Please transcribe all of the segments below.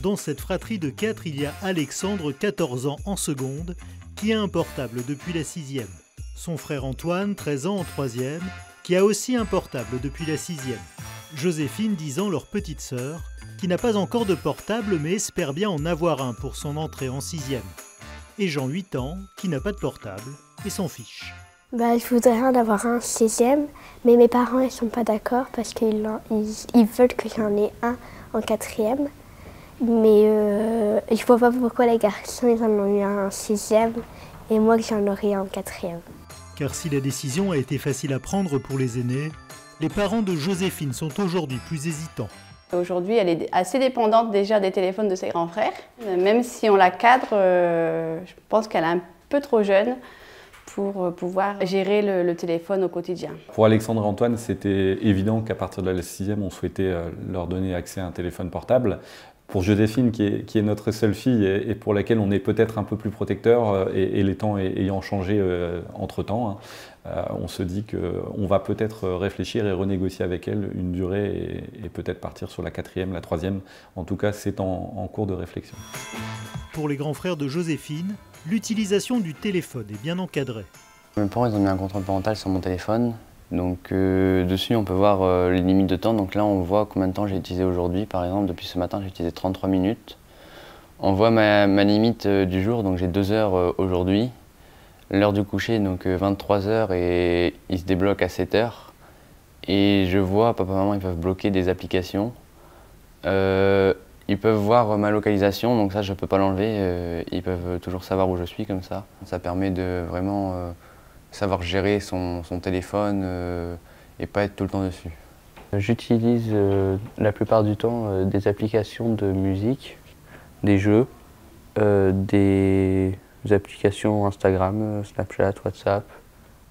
Dans cette fratrie de 4, il y a Alexandre, 14 ans en seconde, qui a un portable depuis la 6e. Son frère Antoine, 13 ans en 3e, qui a aussi un portable depuis la 6e. Joséphine, 10 ans, leur petite sœur, qui n'a pas encore de portable mais espère bien en avoir un pour son entrée en 6e. Et Jean, 8 ans, qui n'a pas de portable et s'en fiche. Je voudrais en avoir un 6e, mais mes parents ne sont pas d'accord parce qu'ils veulent que j'en ai un en 4e. Mais je ne vois pas pourquoi les garçons ils en ont eu un en 6e et moi que j'en aurais un en 4e. Car si la décision a été facile à prendre pour les aînés, les parents de Joséphine sont aujourd'hui plus hésitants. Aujourd'hui, elle est assez dépendante déjà des téléphones de ses grands frères. Même si on la cadre, je pense qu'elle est un peu trop jeune pour pouvoir gérer le téléphone au quotidien. Pour Alexandre et Antoine, c'était évident qu'à partir de la 6e, on souhaitait leur donner accès à un téléphone portable. Pour Joséphine, qui est notre seule fille et pour laquelle on est peut-être un peu plus protecteur, et les temps ayant changé entre-temps, on se dit qu'on va peut-être réfléchir et renégocier avec elle une durée et peut-être partir sur la 4e, la 3e. En tout cas, c'est en cours de réflexion. Pour les grands frères de Joséphine, l'utilisation du téléphone est bien encadrée. Mes parents ils ont mis un contrôle parental sur mon téléphone. Donc dessus on peut voir les limites de temps, donc là on voit combien de temps j'ai utilisé aujourd'hui. Par exemple depuis ce matin j'ai utilisé 33 minutes. On voit ma limite du jour, donc j'ai 2 heures aujourd'hui. L'heure du coucher, donc 23 heures et il se débloque à 7 heures. Et je vois, papa et maman ils peuvent bloquer des applications. Ils peuvent voir ma localisation, donc ça je ne peux pas l'enlever. Ils peuvent toujours savoir où je suis comme ça. Ça permet de vraiment savoir gérer son téléphone et pas être tout le temps dessus. J'utilise la plupart du temps des applications de musique, des jeux, des applications Instagram, Snapchat, WhatsApp,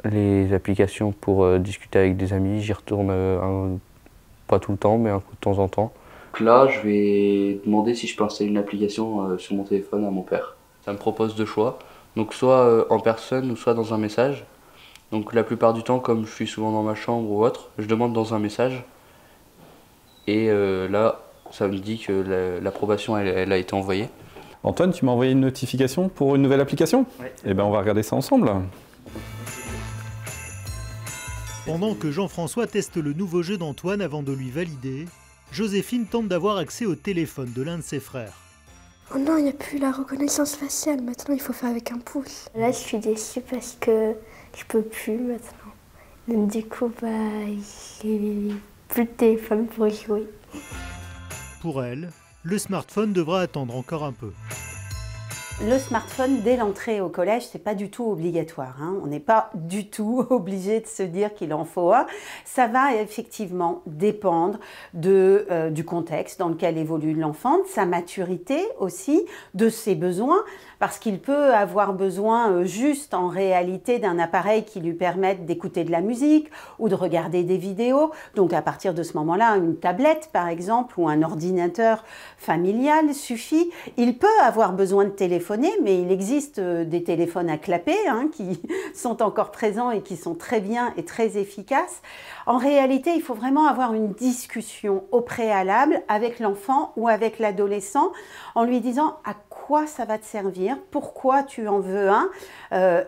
les applications pour discuter avec des amis. J'y retourne pas tout le temps, mais un coup de temps en temps. Donc là, je vais demander si je peux installer une application sur mon téléphone à mon père. Ça me propose 2 choix, donc soit en personne ou soit dans un message. Donc la plupart du temps, comme je suis souvent dans ma chambre ou autre, je demande dans un message. Et là, ça me dit que l'approbation elle a été envoyée. Antoine, tu m'as envoyé une notification pour une nouvelle application ? Oui. Eh bien, on va regarder ça ensemble. Pendant que Jean-François teste le nouveau jeu d'Antoine avant de lui valider, Joséphine tente d'avoir accès au téléphone de l'un de ses frères. Oh non, il n'y a plus la reconnaissance faciale, maintenant il faut faire avec un pouce. Là je suis déçue parce que je peux plus maintenant. Donc du coup, j'ai plus de téléphone pour jouer. Pour elle, le smartphone devra attendre encore un peu. Le smartphone, dès l'entrée au collège, c'est pas du tout obligatoire. On n'est pas du tout obligé de se dire qu'il en faut un. Ça va effectivement dépendre du contexte dans lequel évolue l'enfant, de sa maturité aussi, de ses besoins, parce qu'il peut avoir besoin juste en réalité d'un appareil qui lui permette d'écouter de la musique ou de regarder des vidéos. Donc à partir de ce moment-là, une tablette par exemple ou un ordinateur familial suffit. Il peut avoir besoin de téléphoner, mais il existe des téléphones à clapet qui sont encore présents et qui sont très bien et très efficaces. En réalité, il faut vraiment avoir une discussion au préalable avec l'enfant ou avec l'adolescent en lui disant à quoi ça va te servir, pourquoi tu en veux un,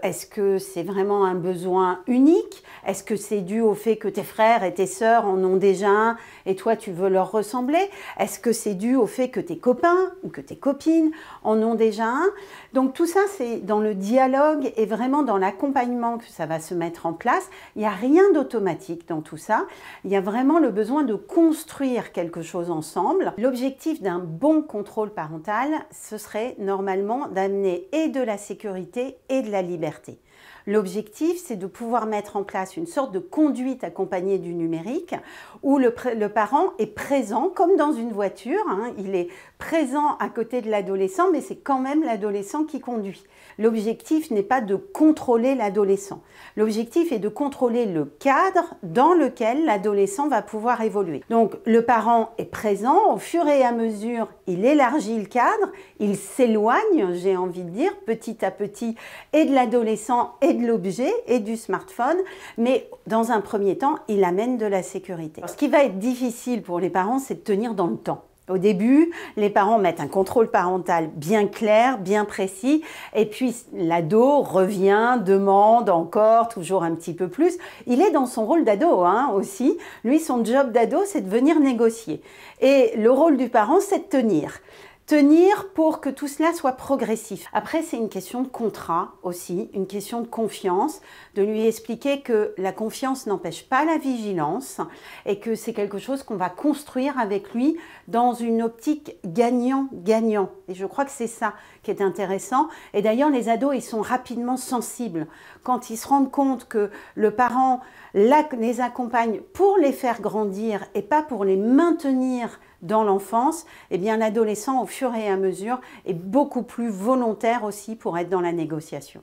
est-ce que c'est vraiment un besoin unique, est-ce que c'est dû au fait que tes frères et tes sœurs en ont déjà un et toi tu veux leur ressembler, est-ce que c'est dû au fait que tes copains ou que tes copines en ont déjà un. Donc tout ça c'est dans le dialogue et vraiment dans l'accompagnement que ça va se mettre en place. Il n'y a rien d'automatique dans tout ça, il y a vraiment le besoin de construire quelque chose ensemble. L'objectif d'un bon contrôle parental, ce serait normalement d'amener et de la sécurité et de la liberté. L'objectif, c'est de pouvoir mettre en place une sorte de conduite accompagnée du numérique où le parent est présent, comme dans une voiture, il est présent à côté de l'adolescent, mais c'est quand même l'adolescent qui conduit. L'objectif n'est pas de contrôler l'adolescent. L'objectif est de contrôler le cadre dans lequel l'adolescent va pouvoir évoluer. Donc, le parent est présent, au fur et à mesure, il élargit le cadre, il s'éloigne, j'ai envie de dire, petit à petit, et de l'adolescent et de l'objet et du smartphone, mais dans un premier temps, il amène de la sécurité. Alors, ce qui va être difficile pour les parents, c'est de tenir dans le temps. Au début, les parents mettent un contrôle parental bien clair, bien précis, et puis l'ado revient, demande encore, toujours un petit peu plus. Il est dans son rôle d'ado aussi. Lui, son job d'ado, c'est de venir négocier. Et le rôle du parent, c'est de tenir. Tenir pour que tout cela soit progressif. Après, c'est une question de contrat aussi, une question de confiance, de lui expliquer que la confiance n'empêche pas la vigilance et que c'est quelque chose qu'on va construire avec lui dans une optique gagnant-gagnant. Et je crois que c'est ça qui est intéressant. Et d'ailleurs, les ados, ils sont rapidement sensibles. Quand ils se rendent compte que le parent les accompagne pour les faire grandir et pas pour les maintenir dans l'enfance, eh bien l'adolescent, au fur et à mesure, est beaucoup plus volontaire aussi pour être dans la négociation.